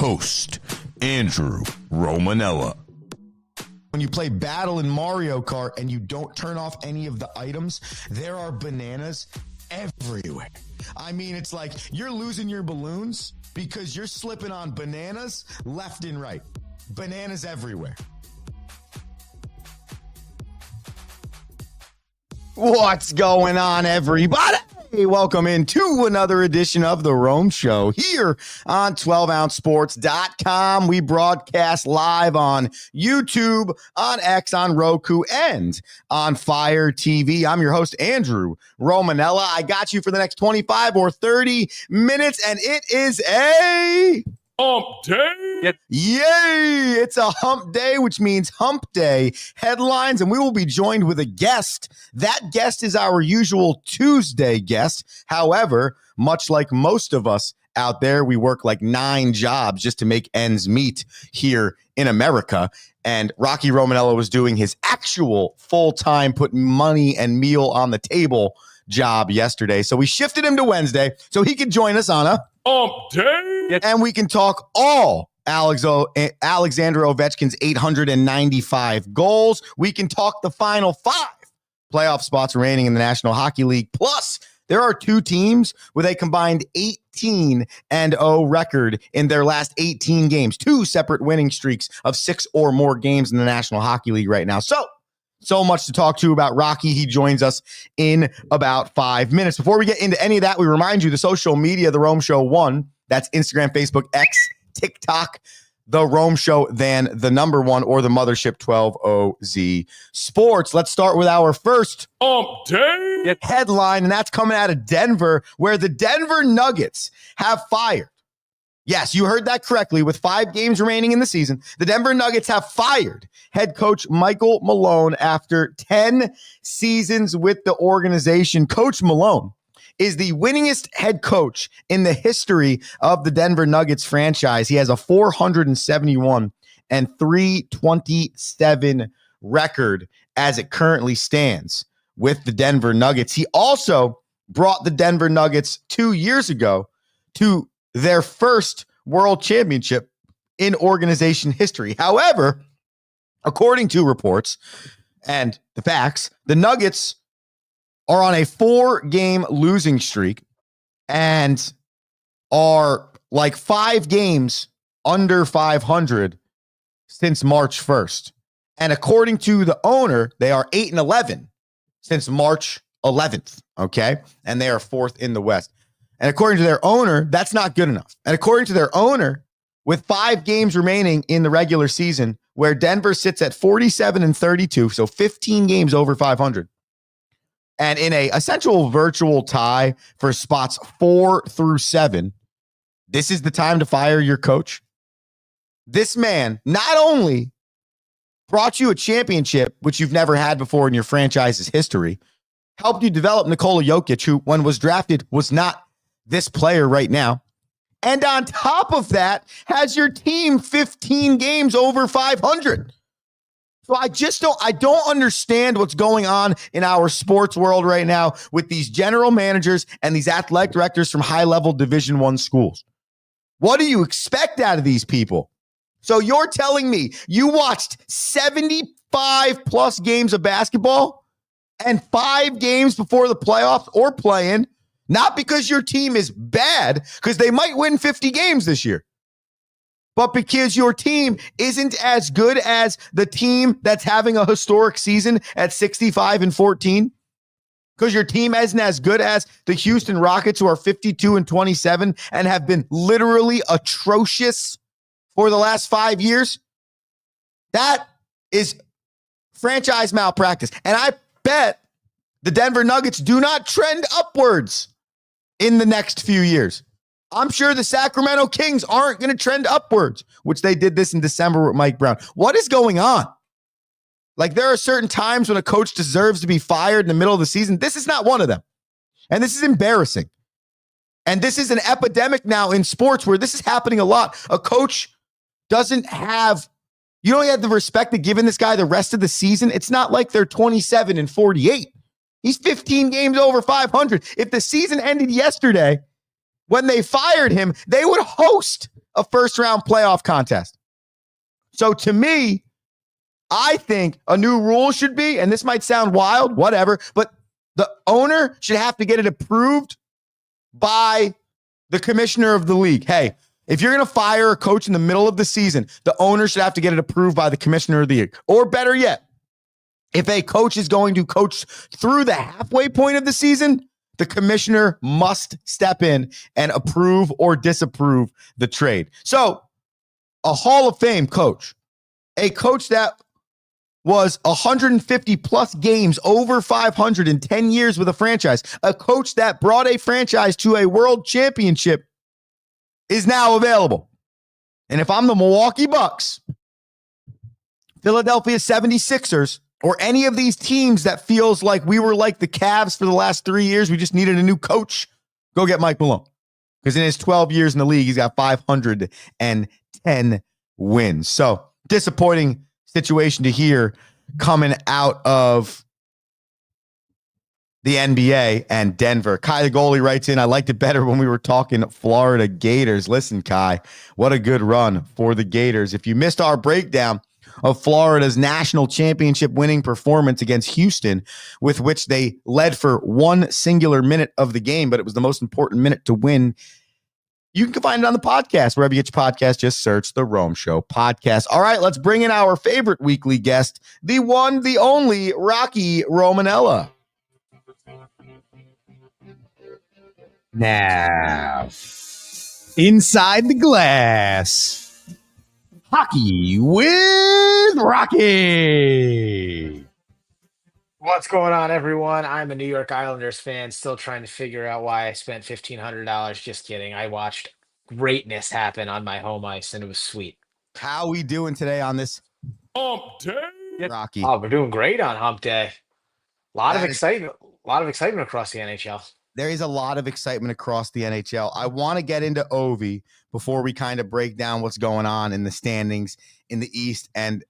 host, Andrew Romanella. When you play Battle in Mario Kart and you don't turn off any of the items, there are bananas everywhere. I mean, it's like you're losing your balloons because you're slipping on bananas left and right. Bananas everywhere. What's going on, everybody? Welcome into another edition of The Rome Show here on 12ouncesports.com. We broadcast live on YouTube, on X, on Roku, and on Fire TV. I'm your host, Andrew Romanella. I got you for the next 25 or 30 minutes, and it is a Hump Day. Yay! It's a hump day, which means hump day headlines, and we will be joined with a guest. That guest is our usual Tuesday guest. However, much like most of us out there, we work like 9 jobs just to make ends meet here in America. And Rocky Romanella was doing his actual full-time, put money and meal on the table job yesterday. So we shifted him to Wednesday so he could join us on a Hump Day. and we can talk all Alexander Ovechkin's 895 goals. We can talk the final 5 playoff spots remaining in the National Hockey League. Plus, there are 2 teams with a combined 18-0 record in their last 18 games. 2 separate winning streaks of 6 or more games in the National Hockey League right now. So much to talk to about Rocky. He joins us in about 5 minutes. Before we get into any of that, we remind you the social media, The Rome Show 1. That's Instagram, Facebook, X, TikTok, The Rome Show, then the number 1 or the mothership 12OZ Sports. Let's start with our first Hump Day. headline, and that's coming out of Denver, where the Denver Nuggets have fired. Yes, you heard that correctly. With 5 games remaining in the season, the Denver Nuggets have fired head coach Michael Malone after 10 seasons with the organization. Coach Malone is the winningest head coach in the history of the Denver Nuggets franchise. He has a 471 and 327 record as it currently stands with the Denver Nuggets. He also brought the Denver Nuggets 2 years ago to their first world championship in organization history. However, according to reports and the facts, the Nuggets are on a 4-game losing streak and are like 5 games under 500 since March 1st. And according to the owner, they are 8-11 since March 11th. Okay. And they are 4th in the West. And according to their owner, that's not good enough. And according to their owner, with 5 games remaining in the regular season, where Denver sits at 47-32, so 15 games over 500, and in a essential virtual tie for spots 4 through 7, this is the time to fire your coach. This man not only brought you a championship, which you've never had before in your franchise's history, helped you develop Nikola Jokic, who, when was drafted, was not this player right now. And on top of that, has your team 15 games over 500. So I don't understand what's going on in our sports world right now with these general managers and these athletic directors from high-level Division I schools. What do you expect out of these people? So you're telling me you watched 75-plus games of basketball and 5 games before the playoffs or play-in, not because your team is bad, because they might win 50 games this year, but because your team isn't as good as the team that's having a historic season at 65-14, because your team isn't as good as the Houston Rockets, who are 52-27 and have been literally atrocious for the last 5 years. That is franchise malpractice. And I bet the Denver Nuggets do not trend upwards in the next few years. I'm sure the Sacramento Kings aren't going to trend upwards, which they did this in December with Mike Brown. What is going on? Like, there are certain times when a coach deserves to be fired in the middle of the season. This is not one of them. And this is embarrassing. And this is an epidemic now in sports where this is happening a lot. A coach doesn't have, you don't have the respect to giving this guy the rest of the season. It's not like they're 27-48. He's 15 games over 500. If the season ended yesterday, when they fired him, they would host a first-round playoff contest. So to me, I think a new rule should be, and this might sound wild, whatever, but the owner should have to get it approved by the commissioner of the league. Hey, if you're going to fire a coach in the middle of the season, the owner should have to get it approved by the commissioner of the league. Or better yet, if a coach is going to coach through the halfway point of the season, the commissioner must step in and approve or disapprove the trade. So, a Hall of Fame coach, a coach that was 150 plus games, over 500 in 10 years with a franchise, a coach that brought a franchise to a world championship, is now available. And if I'm the Milwaukee Bucks, Philadelphia 76ers, or any of these teams that feels like we were like the Cavs for the last 3 years, we just needed a new coach, go get Mike Malone. Because in his 12 years in the league, he's got 510 wins. So disappointing situation to hear coming out of the NBA and Denver. Kai the goalie writes in, I liked it better when we were talking Florida Gators. Listen, Kai, what a good run for the Gators. If you missed our breakdown of Florida's national championship winning performance against Houston, with which they led for one singular minute of the game, but it was the most important minute to win, you can find it on the podcast. Wherever you get your podcast, just search The Rome Show Podcast. All right, let's bring in our favorite weekly guest, the one, the only, Rocky Romanella. Now, inside the glass, hockey with Rocky. What's going on, everyone? I'm a New York Islanders fan, still trying to figure out why I spent $1,500. Just kidding. I watched greatness happen on my home ice, and it was sweet. How we doing today on this Hump day. Rocky? Oh, we're doing great on Hump Day. A lot of That is- excitement. A lot of excitement across the NHL. There is a lot of excitement across the NHL. I want to get into Ovi before we kind of break down what's going on in the standings in the East and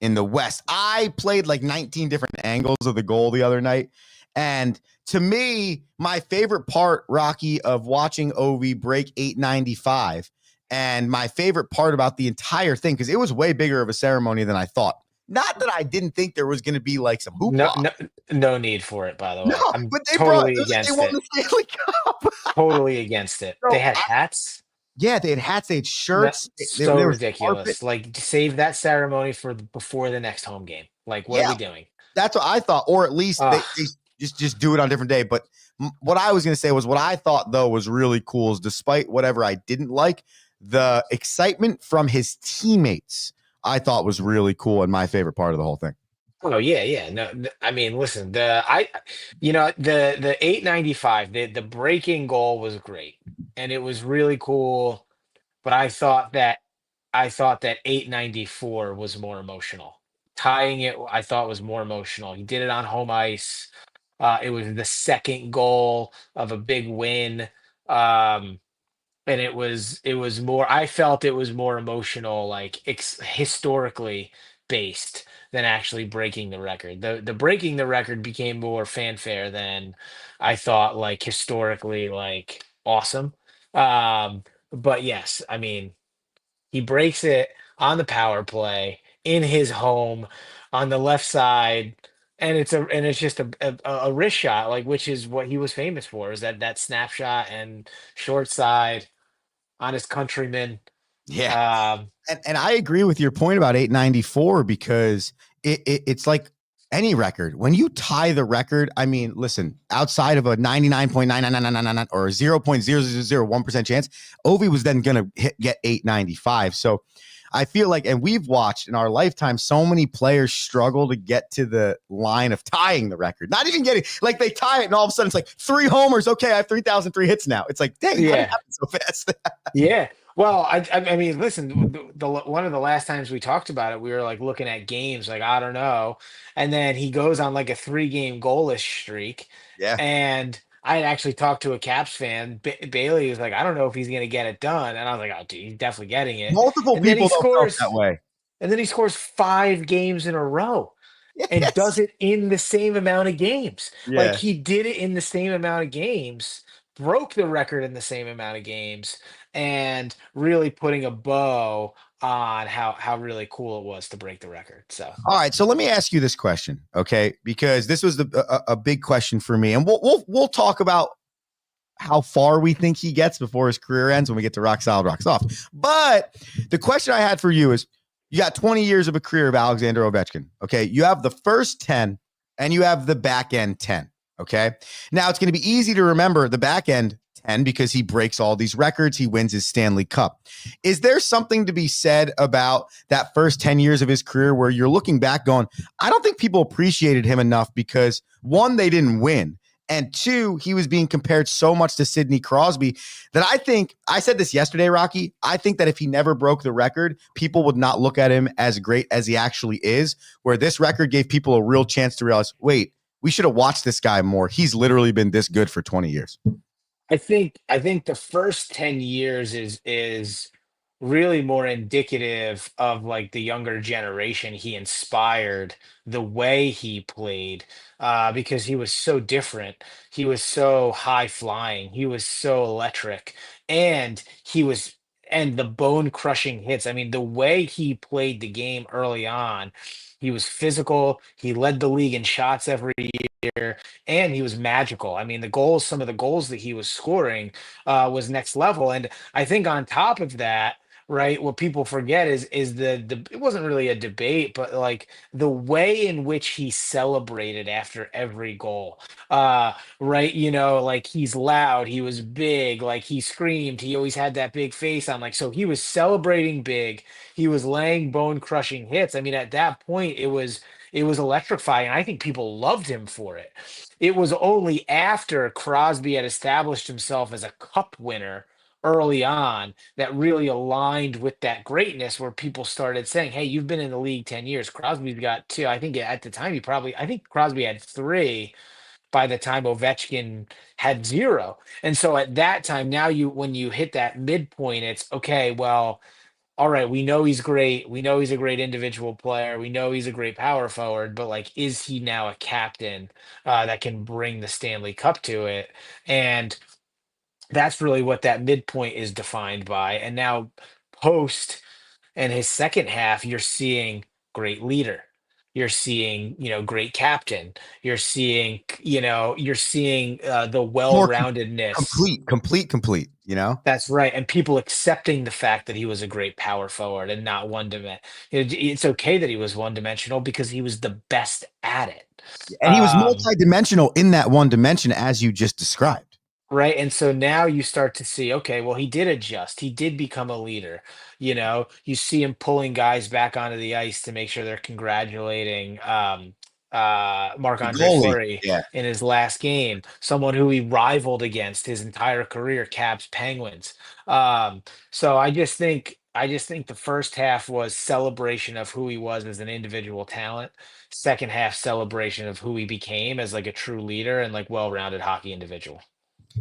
in the West. I played like 19 different angles of the goal the other night. And to me, my favorite part, Rocky, of watching Ovi break 895, and my favorite part about the entire thing, because it was way bigger of a ceremony than I thought. Not that I didn't think there was going to be like some hoopla. No need for it, by the way. No, I'm but they totally brought, against they won it. the Stanley Cup. Totally against it. No, They had hats. Yeah, they had hats, they had shirts. So there was ridiculous. carpet. Like, save that ceremony for before the next home game. Like, what are we doing? That's what I thought, or at least they just do it on a different day. But what I was going to say was what I thought, though, was really cool is despite whatever I didn't like, the excitement from his teammates I thought was really cool and my favorite part of the whole thing. Oh yeah. No, I mean, listen, the 895, the breaking goal was great, and it was really cool. But I thought that 894 was more emotional. Tying it, I thought was more emotional. He did it on home ice. It was the second goal of a big win. And it was more, I felt it was more emotional, like historically based than actually breaking the record. The breaking the record became more fanfare than I thought, like historically, like awesome. But yes, I mean, he breaks it on the power play in his home on the left side, and it's just a wrist shot, like, which is what he was famous for, is that snapshot and short side on his countrymen. Yeah. And I agree with your point about 894 because it's like any record. When you tie the record, I mean, listen, outside of a 99.99999 or a 0.0001% chance, Ovi was then going to get 895. So I feel like, and we've watched in our lifetime, so many players struggle to get to the line of tying the record. Not even getting, like, they tie it and all of a sudden it's like 3 homers. Okay, I have 3,003 hits now. It's like, dang, how did it happen so fast? Yeah. Well, I mean, listen, one of the last times we talked about it, we were like looking at games, like, I don't know. And then he goes on like a 3-game goalless streak. Yeah. And I had actually talked to a Caps fan. Bailey was like, I don't know if he's going to get it done. And I was like, oh, dude, he's definitely getting it. Multiple and people then felt that way. And then he scores 5 games in a row and does it in the same amount of games. Yeah. Like, he did it in the same amount of games, broke the record in the same amount of games, and really putting a bow on how really cool it was to break the record. So All right, so let me ask you this question, okay? Because this was a big question for me, and we'll talk about how far we think he gets before his career ends when we get to Rock Solid, Rock Soft. But the question I had for you is, you got 20 years of a career of Alexander Ovechkin, okay? You have the first 10 and you have the back end 10, okay? Now, it's going to be easy to remember the back end 10 because he breaks all these records. He wins his Stanley Cup. Is there something to be said about that first 10 years of his career where you're looking back going, I don't think people appreciated him enough because, one, they didn't win, and two, he was being compared so much to Sidney Crosby that I think, I said this yesterday, Rocky, I think that if he never broke the record, people would not look at him as great as he actually is, where this record gave people a real chance to realize, wait, we should have watched this guy more. He's literally been this good for 20 years. I think the first 10 years is really more indicative of like the younger generation he inspired, the way he played, because he was so different. He was so high flying, he was so electric, and and the bone crushing hits. I mean, the way he played the game early on, he was physical, he led the league in shots every year, and he was magical. I mean, some of the goals that he was scoring was next level. And I think on top of that, right, what people forget is the it wasn't really a debate, but like the way in which he celebrated after every goal. Right, like he's loud, he was big, like he screamed, he always had that big face on, like so he was celebrating big, he was laying bone crushing hits. I mean, at that point, it was electrifying. I think people loved him for it. It was only after Crosby had established himself as a cup winner early on that really aligned with that greatness where people started saying, hey, you've been in the league 10 years. Crosby's got two. I think at the time, I think Crosby had three by the time Ovechkin had zero. And so at that time, now when you hit that midpoint, it's okay, well, all right, we know he's great. We know he's a great individual player. We know he's a great power forward, but like, is he now a captain that can bring the Stanley Cup to it? And that's really what that midpoint is defined by. And now, post and his second half, you're seeing great leader. You're seeing, great captain. You're seeing the More well-roundedness. complete. That's right. And people accepting the fact that he was a great power forward and not one dimensional. It's okay that he was one dimensional because he was the best at it. And he was Um, multidimensional in that one dimension, as you just described. right. And so now you start to see, okay, well, he did adjust. He did become a leader. You see him pulling guys back onto the ice to make sure they're congratulating The Marc-Andre goalie. Fleury Yeah. in his last game, someone who he rivaled against his entire career, Caps Penguins. So I just think the first half was celebration of who he was as an individual talent. Second half celebration of who he became as like a true leader and like well-rounded hockey individual.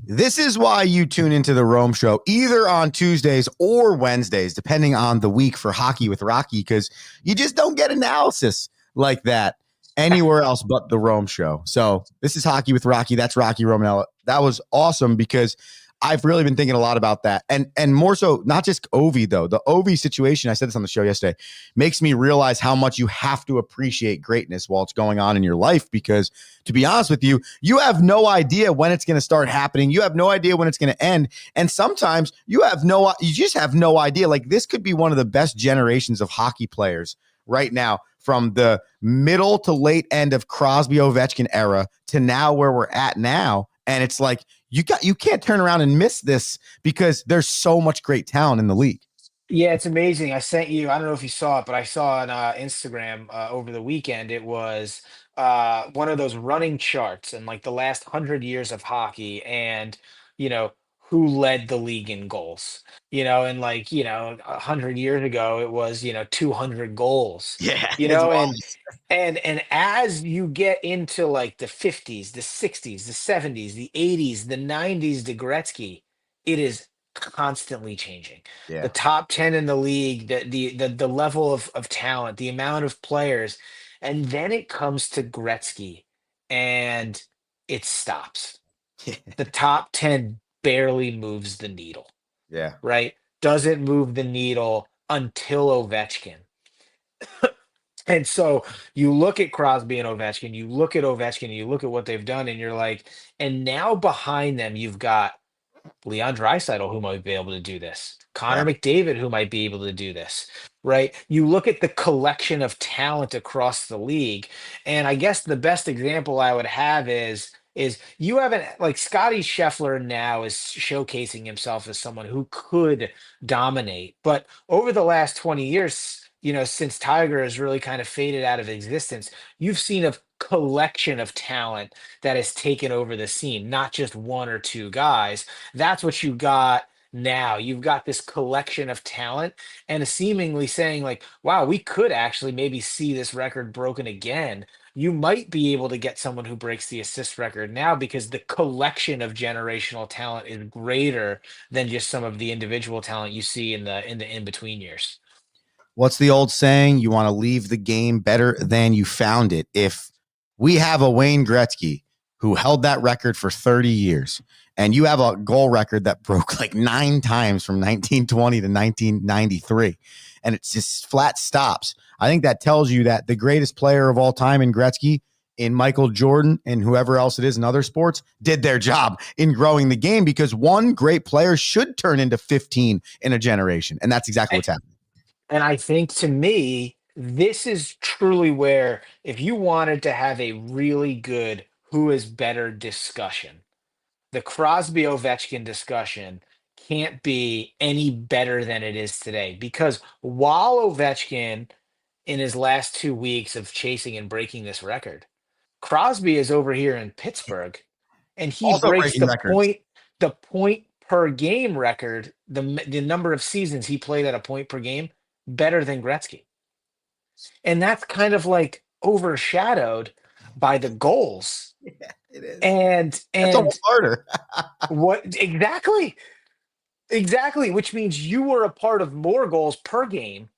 This is why you tune into the Rome Show either on Tuesdays or Wednesdays, depending on the week for Hockey with Rocky, because you just don't get analysis like that anywhere else but the Rome Show. So this is Hockey with Rocky. That's Rocky Romanella. That was awesome because I've really been thinking a lot about that. And more so, not just Ovi, though. The Ovi situation, I said this on the show yesterday, makes me realize how much you have to appreciate greatness while it's going on in your life. Because to be honest with you, you have no idea when it's going to start happening. You have no idea when it's going to end. And sometimes you just have no idea. Like, this could be one of the best generations of hockey players right now, from the middle to late end of Crosby Ovechkin era to now where we're at now. And it's like, you can't turn around and miss this because there's so much great talent in the league. Yeah, it's amazing. I don't know if you saw it, but I saw on Instagram over the weekend. It was one of those running charts and like the last 100 years of hockey and, you know, who led the league in goals. And like, 100 years ago, it was, 200 goals, Yeah, you it's know, wild. and as you get into like the 50s, the 60s, the 70s, the 80s, the 90s, the Gretzky, it is constantly changing. The Yeah. top 10 in the league, the level of talent, the amount of players, and then it comes to Gretzky and it stops. The top 10 barely moves the needle. Yeah. right? Doesn't move the needle until Ovechkin. And so you look at Crosby and Ovechkin, you look at Ovechkin, and you look at what they've done, and you're like, and now behind them, you've got Leon Draisaitl, who might be able to do this. Yeah. Connor McDavid, who might be able to do this, right? You look at the collection of talent across the league, and I guess the best example I would have is you haven't like Scotty Scheffler now is showcasing himself as someone who could dominate, but over the last 20 years, since Tiger has really kind of faded out of existence, you've seen a collection of talent that has taken over the scene, not just one or two guys. That's what you got now. You've got this collection of talent and seemingly saying, like, wow, we could actually maybe see this record broken again. You might be able to get someone who breaks the assist record now because the collection of generational talent is greater than just some of the individual talent you see in the in-between years. What's the old saying? You want to leave the game better than you found it. If we have a Wayne Gretzky who held that record for 30 years, and you have a goal record that broke like 9 times from 1920 to 1993, and it's just flat stops, I think that tells you that the greatest player of all time in Gretzky, in Michael Jordan, and whoever else it is in other sports, did their job in growing the game, because one great player should turn into 15 in a generation. And that's exactly what's happening. And I think, to me, this is truly where, if you wanted to have a really good who is better discussion, the Crosby Ovechkin discussion can't be any better than it is today. Because while Ovechkin, in his last 2 weeks of chasing and breaking this record, Crosby is over here in Pittsburgh, and he Also breaks breaking records. the point per game record, the number of seasons he played at a point per game, better than Gretzky. And that's kind of like overshadowed by the goals. Yeah, it is. And That's almost harder. what exactly, which means you were a part of more goals per game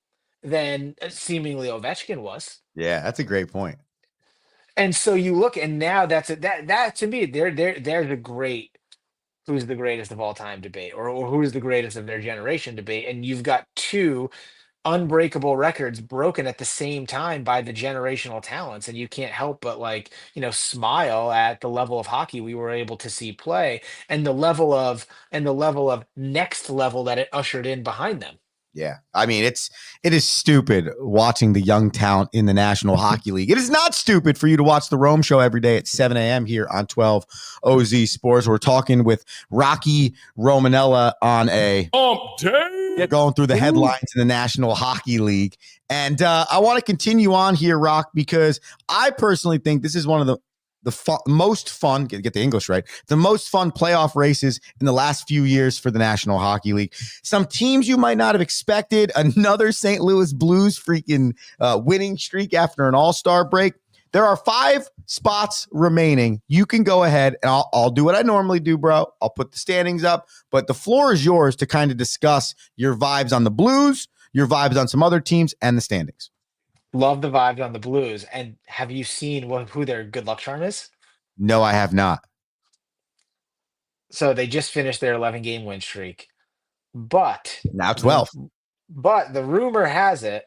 than seemingly Ovechkin was. Yeah, that's a great point. And so you look, and now that to me, they're the great who's the greatest of all time debate, or who's the greatest of their generation debate. And you've got two unbreakable records broken at the same time by the generational talents, and you can't help but, like, smile at the level of hockey we were able to see play, and the level of next level that it ushered in behind them. Yeah. I mean, it is stupid watching the young talent in the National Hockey League. It is not stupid for you to watch the Rome Show every day at 7 a.m. here on 12 OZ Sports. We're talking with Rocky Romanella on going through the headlines in the National Hockey League. And I want to continue on here, Rock, because I personally think this is one of the most fun, get the English right, the most fun playoff races in the last few years for the National Hockey League. Some teams you might not have expected. Another St. Louis Blues freaking winning streak after an all-star break. There are 5 spots remaining. You can go ahead, and I'll do what I normally do, bro. I'll put the standings up, but the floor is yours to kind of discuss your vibes on the Blues, your vibes on some other teams, and the standings. Love the vibes on the Blues. And have you seen who their good luck charm is? No, I have not. So they just finished their 11-game win streak, but Now 12. But the rumor has it,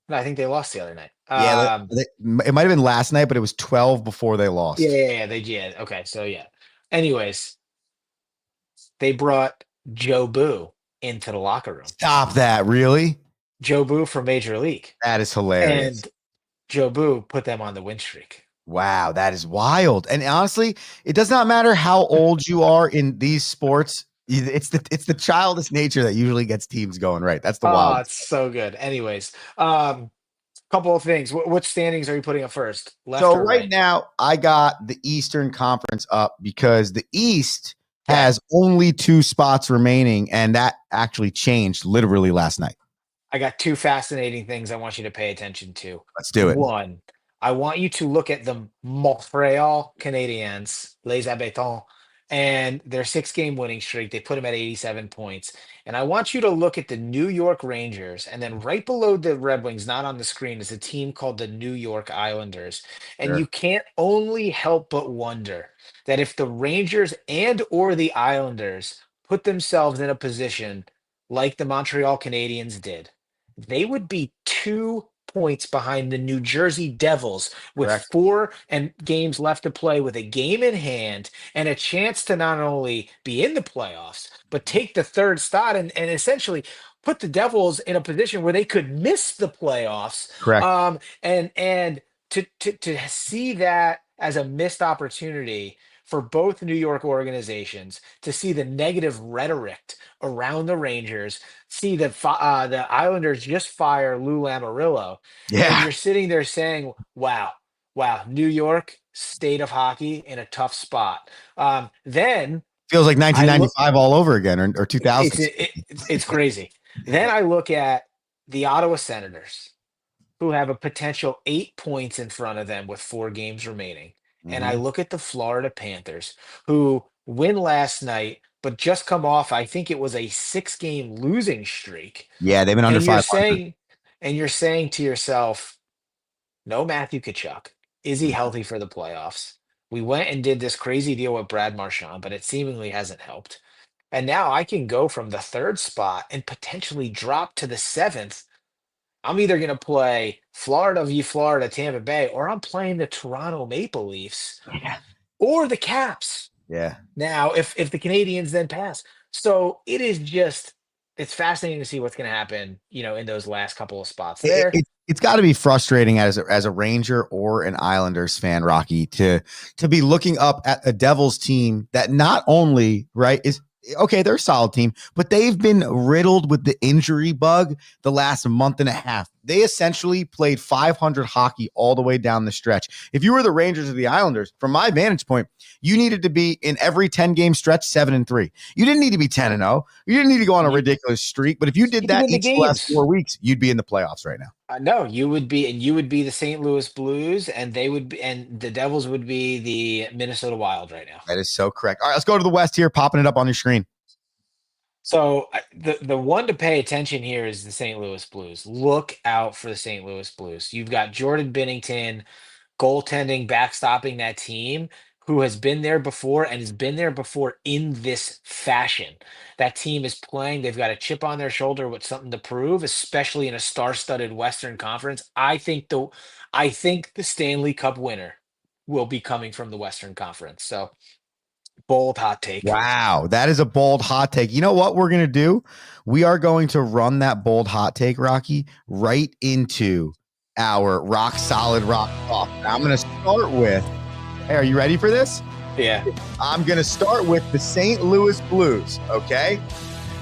and I think they lost the other night. Yeah, it might have been last night, but it was 12 before they lost. Yeah, they did. Okay, so yeah. Anyways, they brought Joe Boo into the locker room. Stop that, really? Joe Boo from Major League. That is hilarious. And Joe Boo put them on the win streak. Wow, that is wild. And honestly, it does not matter how old you are in these sports. It's the childish nature that usually gets teams going, right? That's the wild. Oh, it's so good. Anyways, couple of things. What standings are you putting up first? Left So or right now, I got the Eastern Conference up because the East has only 2 spots remaining, and that actually changed literally last night. I got 2 fascinating things I want you to pay attention to. Let's do it. One, I want you to look at the Montreal Canadiens, Les Habitants, and their 6-game winning streak. They put them at 87 points. And I want you to look at the New York Rangers, and then right below the Red Wings, not on the screen, is a team called the New York Islanders. And Sure. you can't only help but wonder that if the Rangers and or the Islanders put themselves in a position like the Montreal Canadiens did, they would be 2 points behind the New Jersey Devils with Correct. games left to play, with a game in hand and a chance to not only be in the playoffs, but take the third spot and essentially put the Devils in a position where they could miss the playoffs. Correct. And to see that as a missed opportunity for both New York organizations, to see the negative rhetoric around the Rangers, see the Islanders just fire Lou Lamoriello, and Yeah. you're sitting there saying, "Wow, New York state of hockey in a tough spot." Then Feels like I look, 1995 all over again, or 2000. it's crazy. Then I look at the Ottawa Senators, who have a potential 8 points in front of them with 4 games remaining. And I Mhm. look at the Florida Panthers, who win last night, but just come off, I think it was a 6-game losing streak. Yeah, they've been under And you're 500. saying to yourself, no Matthew Tkachuk. Is he healthy for the playoffs? We went and did this crazy deal with Brad Marchand, but it seemingly hasn't helped. And now I can go from the third spot and potentially drop to the seventh. I'm either going to play Florida v. Florida, Tampa Bay, or I'm playing the Toronto Maple Leafs Yeah. or the Caps. Yeah. Now, if the Canadians then pass. So it's fascinating to see what's going to happen, in those last couple of spots there. It's got to be frustrating as a Ranger or an Islanders fan, Rocky, to be looking up at a Devils team that not only, right, is okay, they're a solid team, but they've been riddled with the injury bug the last month and a half. They essentially played 500 hockey all the way down the stretch. If you were the Rangers or the Islanders, from my vantage point, you needed to be in every 10-game stretch 7-3. You didn't need to be 10-0. You didn't need to go on a ridiculous streak. But if you did that each of the last 4 weeks, you'd be in the playoffs right now. No, you would be the St. Louis Blues, and the Devils would be the Minnesota Wild right now. That is so correct. All right, let's go to the West here, popping it up on your screen. So the one to pay attention here is the St. Louis Blues. Look out for the St. Louis Blues. You've got Jordan Binnington goaltending, backstopping that team, who has been there before and has been there before in this fashion. That team is playing. They've got a chip on their shoulder with something to prove, especially in a star-studded Western Conference. I think the Stanley Cup winner will be coming from the Western Conference. So bold hot take. Wow, that is a bold hot take. You know what we're going to do? We are going to run that bold hot take, Rocky, right into our rock solid, rock off. I'm going to start with, hey, are you ready for this? Yeah. I'm going to start with the St. Louis Blues, okay?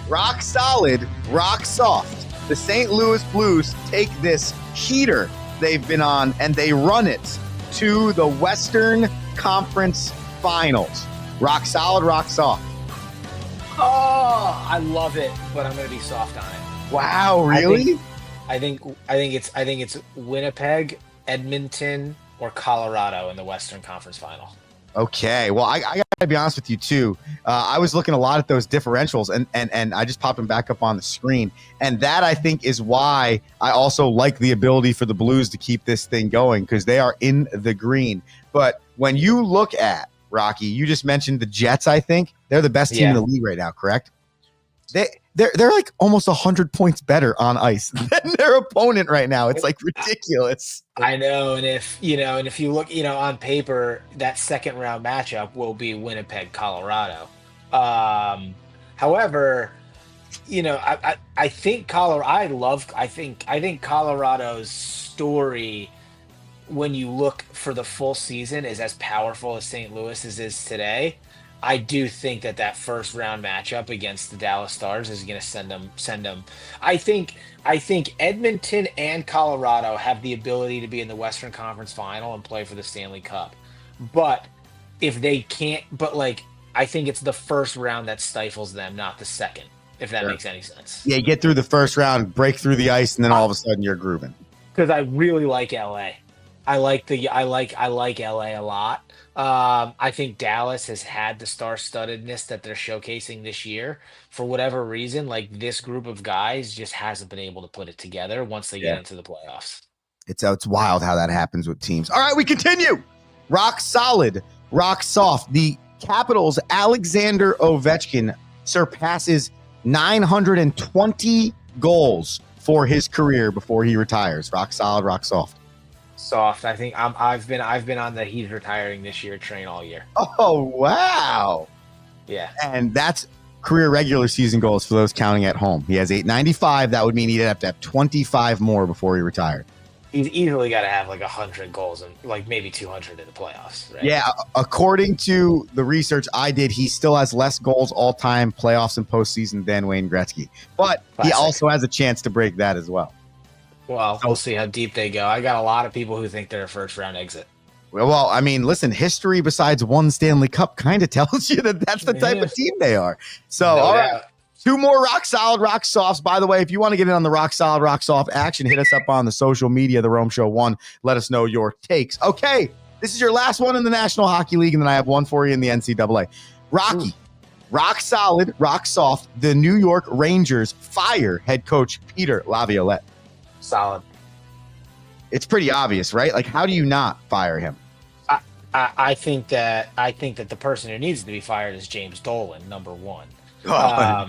Rock solid, rock soft. The St. Louis Blues take this heater they've been on and they run it to the Western Conference Finals. Rock solid, rock soft. Oh, I love it, but I'm going to be soft on it. Wow, really? I think it's Winnipeg, Edmonton, or Colorado in the Western Conference Final. Okay, well, I got to be honest with you, too. I was looking a lot at those differentials, and I just popped them back up on the screen. And that, I think, is why I also like the ability for the Blues to keep this thing going, because they are in the green. But when you look at, Rocky, you just mentioned the Jets, I think. They're the best team in the league right now, correct? They're like almost 100 points better on ice than their opponent right now. It's like ridiculous. I know, and if you look, on paper, that second round matchup will be Winnipeg, Colorado. However, I think Colorado's story, when you look for the full season, is as powerful as St. Louis's is today. I do think that first round matchup against the Dallas Stars is going to send them. I think Edmonton and Colorado have the ability to be in the Western Conference Final and play for the Stanley Cup. But if they can't, I think it's the first round that stifles them, not the second, if that makes any sense. Yeah, you get through the first round, break through the ice, and then all of a sudden you're grooving. Because I really like LA. I like LA a lot. I think Dallas has had the star-studdedness that they're showcasing this year. For whatever reason, this group of guys just hasn't been able to put it together once they get into the playoffs. It's wild how that happens with teams. All right, we continue. Rock solid, rock soft. The Capitals' Alexander Ovechkin surpasses 920 goals for his career before he retires. Rock solid, rock soft. Soft. I think I've been on the he's retiring this year train all year. Oh, wow. Yeah. And that's career regular season goals for those counting at home. He has 895. That would mean he'd have to have 25 more before he retired. He's easily got to have like 100 goals and like maybe 200 in the playoffs, right? Yeah, according to the research I did, he still has less goals all time, playoffs and postseason than Wayne Gretzky. But he also has a chance to break that as well. Well, we'll see how deep they go. I got a lot of people who think they're a first round exit. Well, I mean, listen, history besides one Stanley Cup kind of tells you that that's the type of team they are. So, all right. 2 more rock solid, rock softs. By the way, if you want to get in on the rock solid, rock soft action, hit us up on the social media, the Rome Show 1. Let us know your takes. Okay, this is your last one in the National Hockey League, and then I have one for you in the NCAA. Rocky, rock solid, rock soft. The New York Rangers fire head coach Peter Laviolette. Solid. It's pretty obvious, right? Like, how do you not fire him? I think that the person who needs to be fired is James Dolan, number one. Fire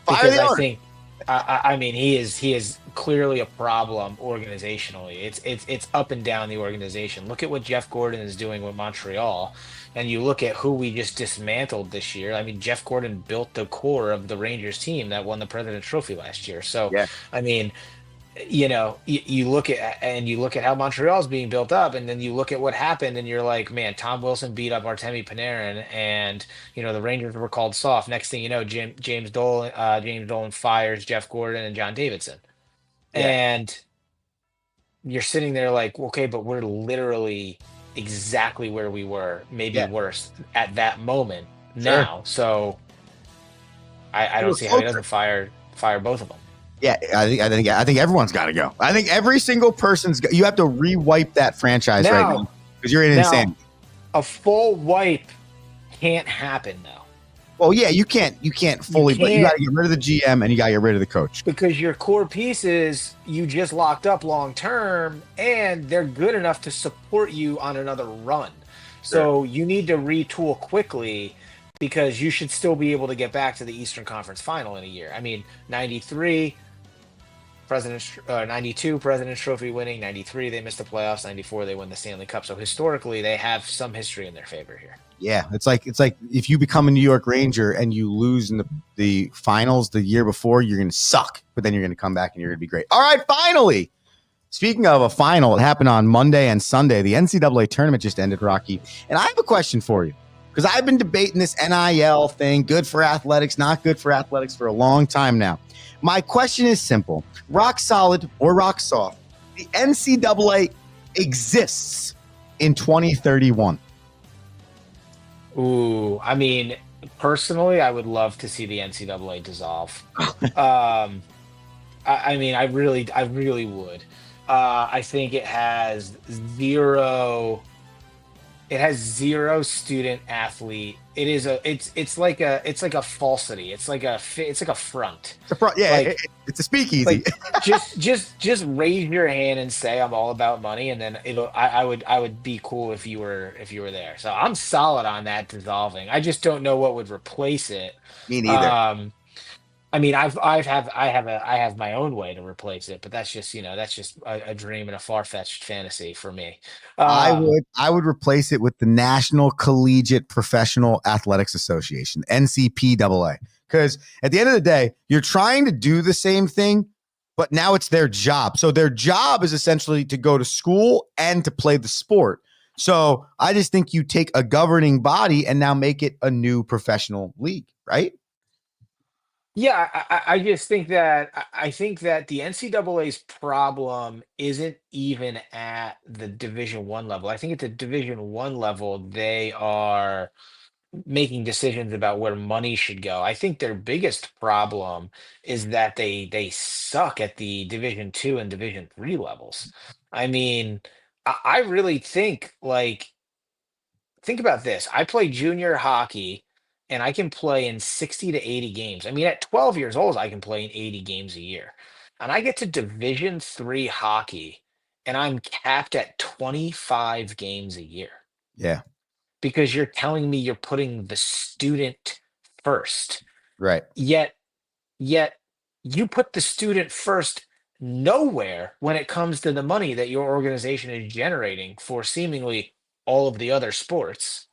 Because the I owner. think, I mean, he is clearly a problem organizationally. It's up and down the organization. Look at what Jeff Gordon is doing with Montreal, and you look at who we just dismantled this year. I mean, Jeff Gordon built the core of the Rangers team that won the President's Trophy last year. So, Yeah. I mean, you know, you look at how Montreal is being built up, and then you look at what happened, and you're like, man, Tom Wilson beat up Artemi Panarin, and you know the Rangers were called soft. Next thing you know, James Dolan fires Jeff Gordon and John Davidson, and you're sitting there like, okay, but we're literally exactly where we were, maybe worse at that moment now. So I don't see how he doesn't fire both of them. Yeah, I think everyone's got to go. I think every single person's. You have to re-wipe that franchise right now because you're in insanity. A full wipe can't happen though. Well, yeah, you can't fully, but you got to get rid of the GM and you got to get rid of the coach because your core pieces you just locked up long term, and they're good enough to support you on another run. So you need to retool quickly. Because you should still be able to get back to the Eastern Conference Final in a year. I mean, 93, 92 President's Trophy winning. 93, they missed the playoffs. 94, they win the Stanley Cup. So historically, they have some history in their favor here. Yeah, it's like if you become a New York Ranger and you lose in the finals the year before, you're going to suck. But then you're going to come back and you're going to be great. All right, finally. Speaking of a final, it happened on Monday and Sunday. The NCAA tournament just ended, Rocky. And I have a question for you. Because I've been debating this NIL thing, good for athletics, not good for athletics, for a long time now. My question is simple. Rock solid or rock soft, the NCAA exists in 2031. Ooh, I mean, personally, I would love to see the NCAA dissolve. I mean, I really would. I think it has zero student athlete. It's like a falsity. It's like a front. It's a front. Yeah, like, it's a speakeasy. Like, just raise your hand and say I'm all about money, and then I would be cool if you were there. So I'm solid on that dissolving. I just don't know what would replace it. Me neither. I mean, I have my own way to replace it, but that's just a dream and a far-fetched fantasy for me. I would replace it with the National Collegiate Professional Athletics Association, NCPAA, because at the end of the day, you're trying to do the same thing, but now it's their job. So their job is essentially to go to school and to play the sport. So I just think you take a governing body and now make it a new professional league, right? Yeah, I just think that the NCAA's problem isn't even at the Division One level. I think at the Division One level, they are making decisions about where money should go. I think their biggest problem is that they suck at the Division Two and Division Three levels. I mean, I really think think about this. I play junior hockey and I can play in 60 to 80 games. I mean, at 12 years old, I can play in 80 games a year. And I get to Division Three hockey and I'm capped at 25 games a year. Yeah. Because you're telling me you're putting the student first. Right. Yet you put the student first nowhere when it comes to the money that your organization is generating for seemingly all of the other sports.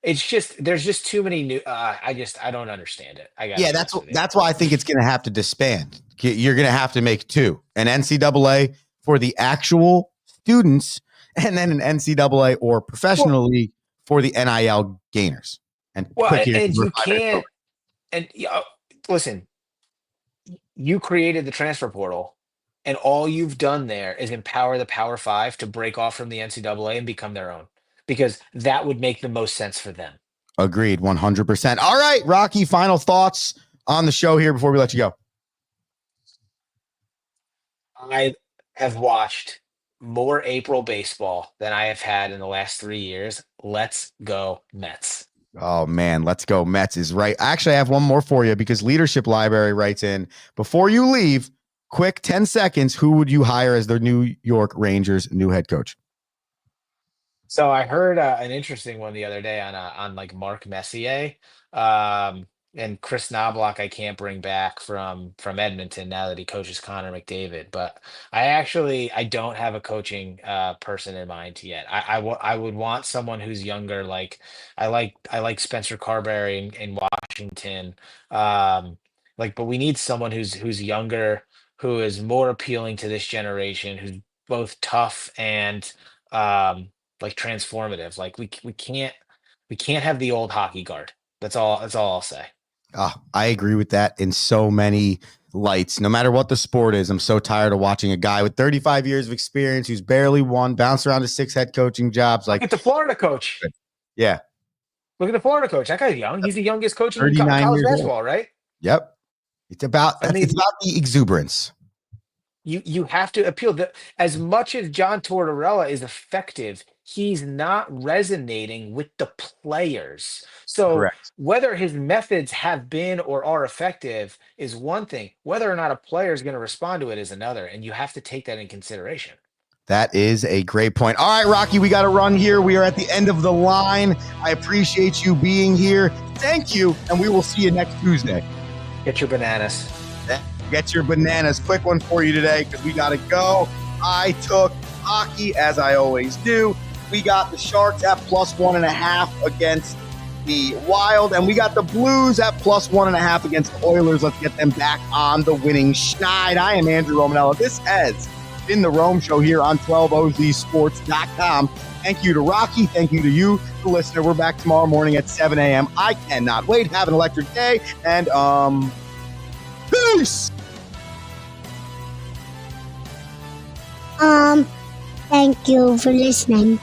It's just there's just too many new. I don't understand it. I gotta Yeah, be honest with you. that's why I think it's going to have to disband. You're going to have to make two: an NCAA for the actual students, and then an NCAA or professional league for the NIL gainers. And Well, quick here, and we're you 5 minutes over. can't. And listen, you created the transfer portal, and all you've done there is empower the Power Five to break off from the NCAA and become their own, because that would make the most sense for them. Agreed, 100%. All right, Rocky, final thoughts on the show here before we let you go. I have watched more April baseball than I have had in the last 3 years. Let's go Mets. Oh, man, let's go. Mets is right. Actually, I have one more for you because Leadership Library writes in, before you leave, quick 10 seconds, who would you hire as their New York Rangers new head coach? So I heard an interesting one the other day on like Mark Messier, and Chris Knobloch. I can't bring back from Edmonton now that he coaches Connor McDavid. But I don't have a coaching person in mind yet. I would want someone who's younger. Like I like Spencer Carberry in Washington. But we need someone who's younger, who is more appealing to this generation, who's both tough and like transformative. Like we can't have the old hockey guard. That's all I'll say. I agree with that in so many lights. No matter what the sport is, I'm so tired of watching a guy with 35 years of experience who's barely won, bounce around to 6 head coaching jobs. Like Look at the Florida coach. Yeah. Look at the Florida coach. That guy's young. He's the youngest coach in 39 college years basketball, old. right? Yep. It's about the exuberance. You have to appeal. As much as John Tortorella is effective, he's not resonating with the players. So Correct. whether his methods have been or are effective is one thing. Whether or not a player is going to respond to it is another. And you have to take that in consideration. That is a great point. All right, Rocky, we got to run here. We are at the end of the line. I appreciate you being here. Thank you. And we will see you next Tuesday. Get your bananas. Get your bananas. Quick one for you today because we got to go. I took hockey as I always do. We got the Sharks at +1.5 against the Wild, and we got the Blues at +1.5 against the Oilers. Let's get them back on the winning schneid. I am Andrew Romanella. This has been the Rome Show here on 12ozsports.com. Thank you to Rocky. Thank you to you, the listener. We're back tomorrow morning at 7 a.m. I cannot wait. Have an electric day, and peace. Thank you for listening.